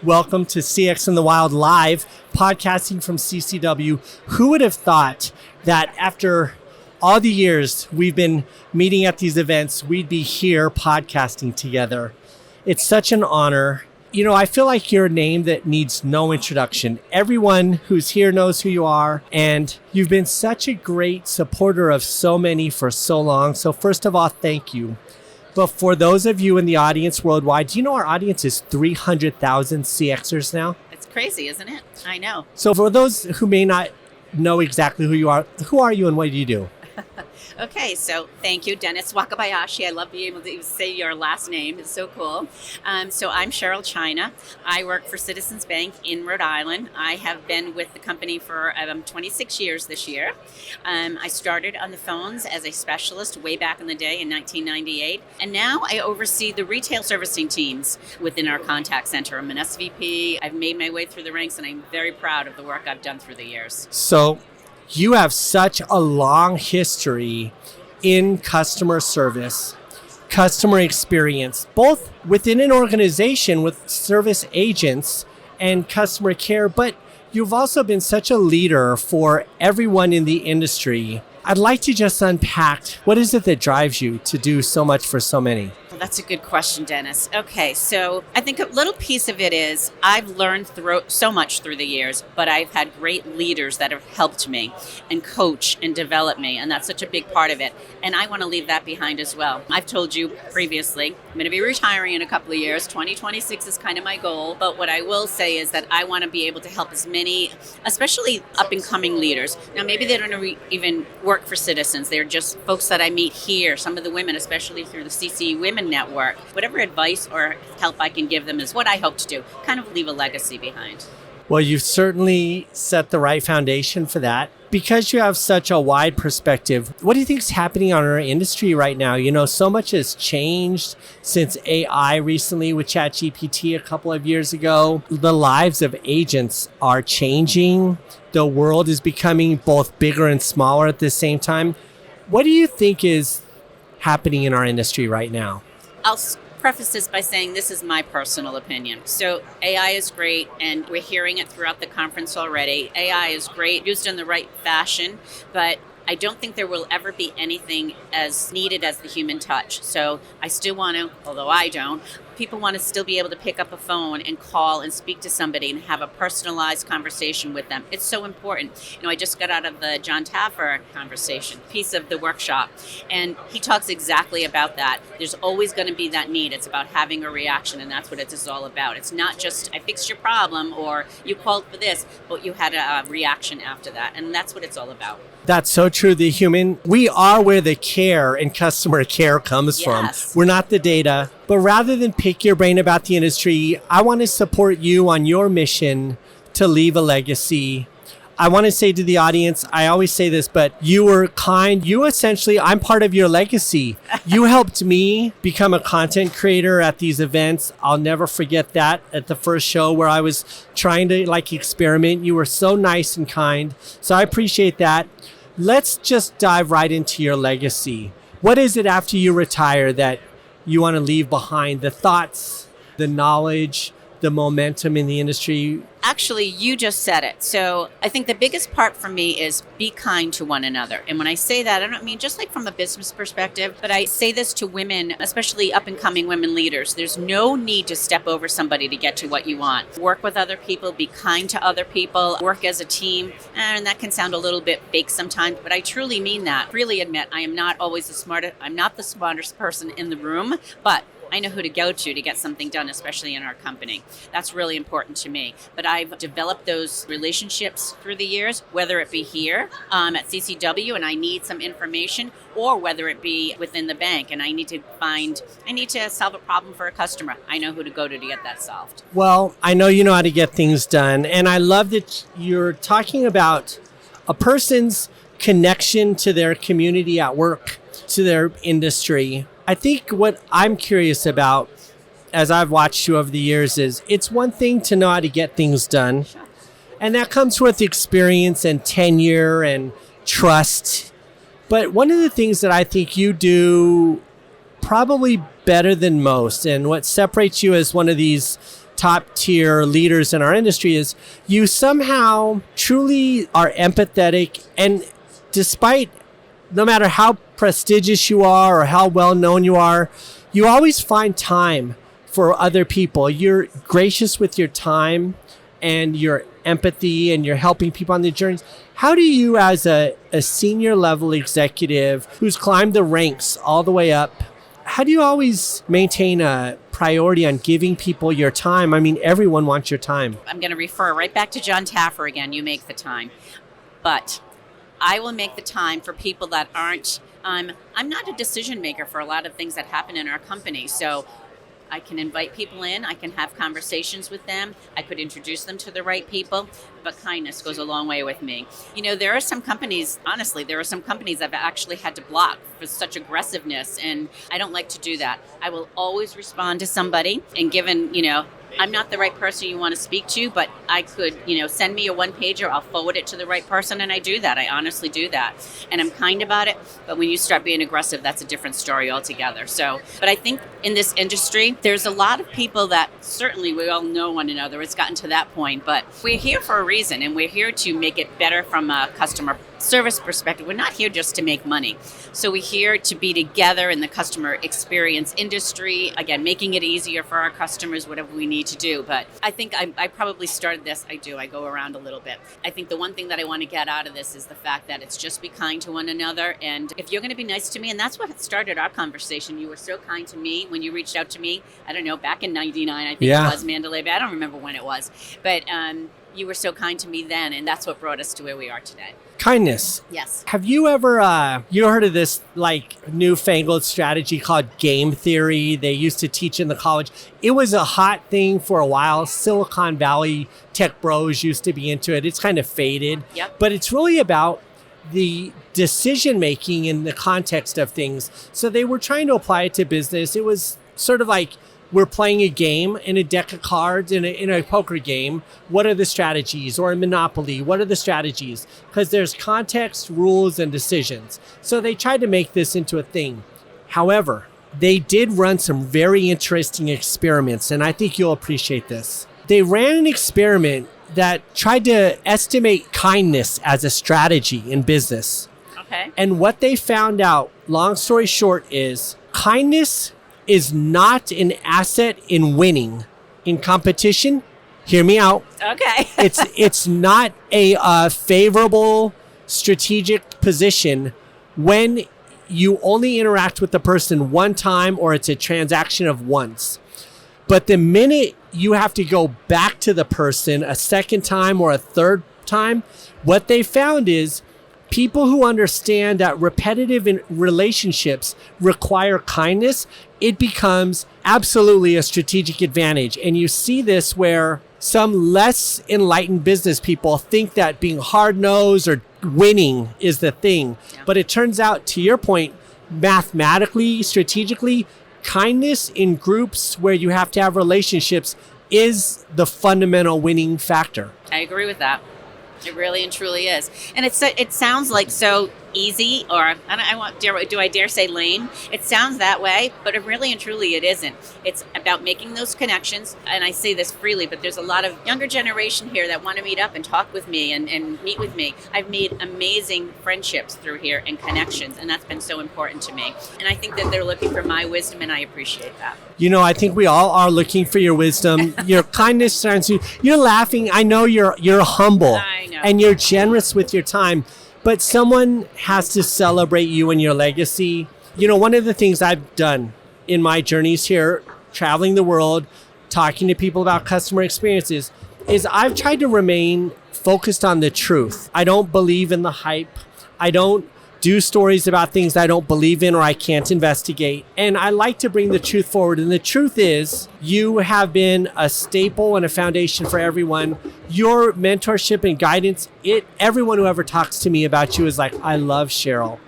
Welcome to CX in the Wild Live, podcasting from CCW. Who would have thought that after all the years we've been meeting at these events, we'd be here podcasting together? It's such an honor. You know, I feel like you're a name that needs no introduction. Everyone who's here knows who you are, and you've been such a great supporter of so many for so long. So first of all, thank you. But for those of you in the audience worldwide, do you know our audience is 300,000 CXers now? It's crazy, isn't it? I know. So for those who may not know exactly who are you and what do you do? Okay, so thank you, Dennis Wakabayashi. I love being able to say your last name. It's so cool. So I'm Cheryl China. I work for Citizens Bank in Rhode Island. I have been with the company for 26 years this year. I started on the phones as a specialist way back in the day in 1998. And now I oversee the retail servicing teams within our contact center. I'm an SVP. I've made my way through the ranks, and I'm very proud of the work I've done through the years. So you have such a long history in customer service, customer experience, both within an organization with service agents and customer care, but you've also been such a leader for everyone in the industry. I'd like to just unpack, what is it that drives you to do so much for so many? Well, that's a good question, Dennis. Okay, so I think a little piece of it is I've learned so much through the years, but I've had great leaders that have helped me and coach and develop me, and that's such a big part of it. And I want to leave that behind as well. I've told you previously, I'm going to be retiring in a couple of years. 2026 is kind of my goal, but what I will say is that I want to be able to help as many, especially up-and-coming leaders. Now, maybe they don't even work for Citizens. They're just folks that I meet here, some of the women, especially through the CC Women Network. Whatever advice or help I can give them is what I hope to do, kind of leave a legacy behind. Well, you've certainly set the right foundation for that. Because you have such a wide perspective, what do you think is happening in our industry right now? You know, so much has changed since AI recently with ChatGPT a couple of years ago. The lives of agents are changing. The world is becoming both bigger and smaller at the same time. What do you think is happening in our industry right now? I'll preface this by saying this is my personal opinion. So AI is great, and we're hearing it throughout the conference already. AI is great, used in the right fashion, but I don't think there will ever be anything as needed as the human touch. So I still want to, although I don't, people want to still be able to pick up a phone and call and speak to somebody and have a personalized conversation with them. It's so important. You know, I just got out of the John Taffer conversation, piece of the workshop, and he talks exactly about that. There's always going to be that need. It's about having a reaction, and that's what it is all about. It's not just, I fixed your problem or you called for this, but you had a reaction after that, and that's what it's all about. That's so true. We are where the care and customer care comes from. We're not the data. But rather than pick your brain about the industry, I want to support you on your mission to leave a legacy. I want to say to the audience, I always say this, but you were kind. I'm part of your legacy. You helped me become a content creator at these events. I'll never forget that at the first show where I was trying to experiment. You were so nice and kind. So I appreciate that. Let's just dive right into your legacy. What is it after you retire that you want to leave behind? The thoughts, the knowledge, the momentum in the industry? Actually, you just said it. So I think the biggest part for me is be kind to one another. And when I say that, I don't mean just from a business perspective, but I say this to women, especially up and coming women leaders. There's no need to step over somebody to get to what you want. Work with other people, be kind to other people, work as a team. And that can sound a little bit fake sometimes, but I truly mean that. Really admit I am not always I'm not the smartest person in the room, but I know who to go to get something done, especially in our company. That's really important to me. But I've developed those relationships through the years, whether it be here at CCW and I need some information, or whether it be within the bank and I need to solve a problem for a customer. I know who to go to get that solved. Well, I know you know how to get things done. And I love that you're talking about a person's connection to their community at work, to their industry. I think what I'm curious about, as I've watched you over the years, is it's one thing to know how to get things done. And that comes with experience and tenure and trust. But one of the things that I think you do probably better than most, and what separates you as one of these top tier leaders in our industry is you somehow truly are empathetic, and despite no matter how prestigious you are or how well known you are, you always find time for other people. You're gracious with your time and your empathy, and you're helping people on the journeys. How do you, as a senior level executive who's climbed the ranks all the way up, how do you always maintain a priority on giving people your time? I mean, everyone wants your time. I'm going to refer right back to John Taffer again. You make the time. But I will make the time for people that aren't, I'm not a decision maker for a lot of things that happen in our company. So I can invite people in, I can have conversations with them, I could introduce them to the right people, but kindness goes a long way with me. You know, there are some companies, honestly, I've actually had to block for such aggressiveness, and I don't like to do that. I will always respond to somebody, and given, I'm not the right person you want to speak to, but I could, send me a one-pager, I'll forward it to the right person, and I do that. I honestly do that. And I'm kind about it, but when you start being aggressive, that's a different story altogether. So, but I think in this industry, there's a lot of people that certainly we all know one another. It's gotten to that point, but we're here for a reason, and we're here to make it better from a customer service perspective. We're not here just to make money. So we're here to be together in the customer experience industry, again, making it easier for our customers, whatever we need to do. But I think I probably started this. I go around a little bit. I think the one thing that I want to get out of this is the fact that it's just be kind to one another. And if you're going to be nice to me, and that's what started our conversation. You were so kind to me when you reached out to me. I don't know, back in 99, I think it was Mandalay Bay. I don't remember when it was. But you were so kind to me then, and that's what brought us to where we are today. Kindness. Yes. Have you ever, you heard of this newfangled strategy called game theory? They used to teach in the college. It was a hot thing for a while. Silicon Valley tech bros used to be into it. It's kind of faded. Yep. But it's really about the decision making in the context of things. So they were trying to apply it to business. It was sort of like, we're playing a game in a deck of cards in a poker game. What are the strategies? Or in Monopoly, what are the strategies? Because there's context, rules, and decisions. So they tried to make this into a thing. However, they did run some very interesting experiments, and I think you'll appreciate this. They ran an experiment that tried to estimate kindness as a strategy in business. Okay. And what they found out, long story short, is kindness is not an asset in winning in competition. Hear me out. Okay. It's not a favorable strategic position when you only interact with the person one time or it's a transaction of once. But the minute you have to go back to the person a second time or a third time, what they found is people who understand that repetitive relationships require kindness, it becomes absolutely a strategic advantage. And you see this where some less enlightened business people think that being hard-nosed or winning is the thing. Yeah. But it turns out, to your point, mathematically, strategically, kindness in groups where you have to have relationships is the fundamental winning factor. I agree with that. It really and truly is. And it sounds like so easy, or do I dare say lame? It sounds that way, but it really and truly it isn't. It's about making those connections, and I say this freely, but there's a lot of younger generation here that want to meet up and talk with me and meet with me. I've made amazing friendships through here and connections, and that's been so important to me. And I think that they're looking for my wisdom, and I appreciate that. I think we all are looking for your wisdom. Your kindness turns you. You're laughing. I know you're humble. I know. And you're generous with your time. But someone has to celebrate you and your legacy. One of the things I've done in my journeys here, traveling the world, talking to people about customer experiences, is I've tried to remain focused on the truth. I don't believe in the hype. I don't do stories about things I don't believe in or I can't investigate. And I like to bring the truth forward. And the truth is, you have been a staple and a foundation for everyone. Your mentorship and guidance, everyone who ever talks to me about you is like, I love Cheryl.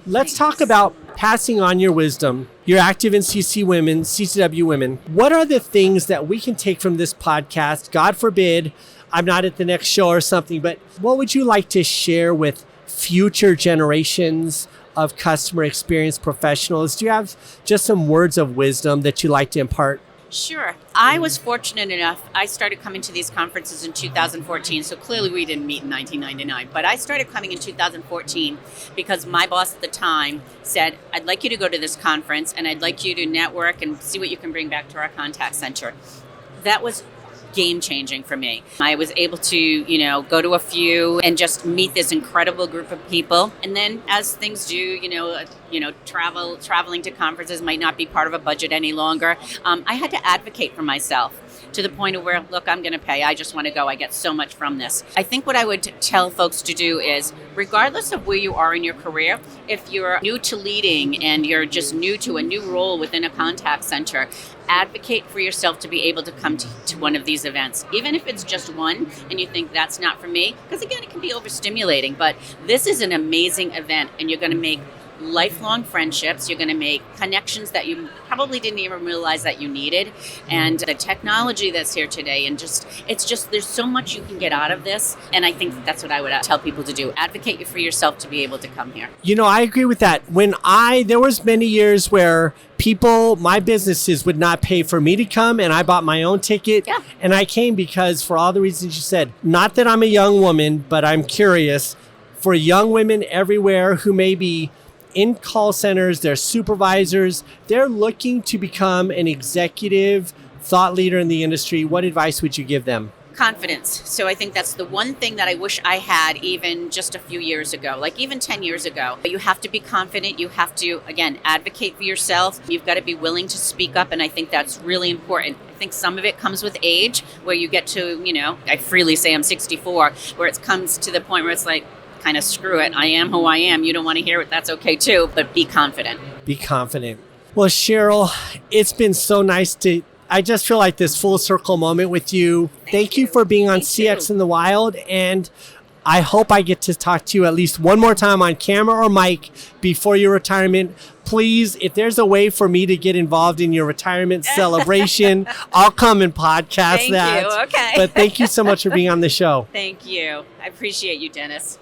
Let's talk about passing on your wisdom. You're active in CCW Women. What are the things that we can take from this podcast? God forbid I'm not at the next show or something, but what would you like to share with future generations of customer experience professionals? Do you have just some words of wisdom that you like to impart? Sure. I was fortunate enough, I started coming to these conferences in 2014, so clearly we didn't meet in 1999, but I started coming in 2014 because my boss at the time said, I'd like you to go to this conference and I'd like you to network and see what you can bring back to our contact center. That was game changing for me. I was able to, go to a few and just meet this incredible group of people. And then as things do, traveling to conferences might not be part of a budget any longer. I had to advocate for myself to the point of where, look, I'm going to pay. I just want to go. I get so much from this. I think what I would tell folks to do is, regardless of where you are in your career, if you're new to leading and you're just new to a new role within a contact center, advocate for yourself to be able to come to one of these events, even if it's just one and you think that's not for me, because again, it can be overstimulating, but this is an amazing event and you're going to make lifelong friendships. You're going to make connections that you probably didn't even realize that you needed. And the technology that's here today, and there's so much you can get out of this. And I think that's what I would tell people to do. Advocate for yourself to be able to come here. I agree with that. There was many years where my businesses would not pay for me to come, and I bought my own ticket. Yeah. And I came because, for all the reasons you said, not that I'm a young woman, but I'm curious for young women everywhere who may be in call centers, they're supervisors, they're looking to become an executive thought leader in the industry. What advice would you give them? Confidence. So I think that's the one thing that I wish I had even just a few years ago, like even 10 years ago. You have to be confident. You have to, again, advocate for yourself. You've got to be willing to speak up. And I think that's really important. I think some of it comes with age, where you get to, I freely say I'm 64, where it comes to the point where it's like, kind of screw it. I am who I am. You don't want to hear it. That's okay too. But be confident. Be confident. Well, Cheryl, it's been so nice I just feel like this full circle moment with you. Thank you for being on CX in the Wild. And I hope I get to talk to you at least one more time on camera or mic before your retirement. Please, if there's a way for me to get involved in your retirement celebration, I'll come and podcast that. Thank you. Okay. But thank you so much for being on the show. Thank you. I appreciate you, Dennis.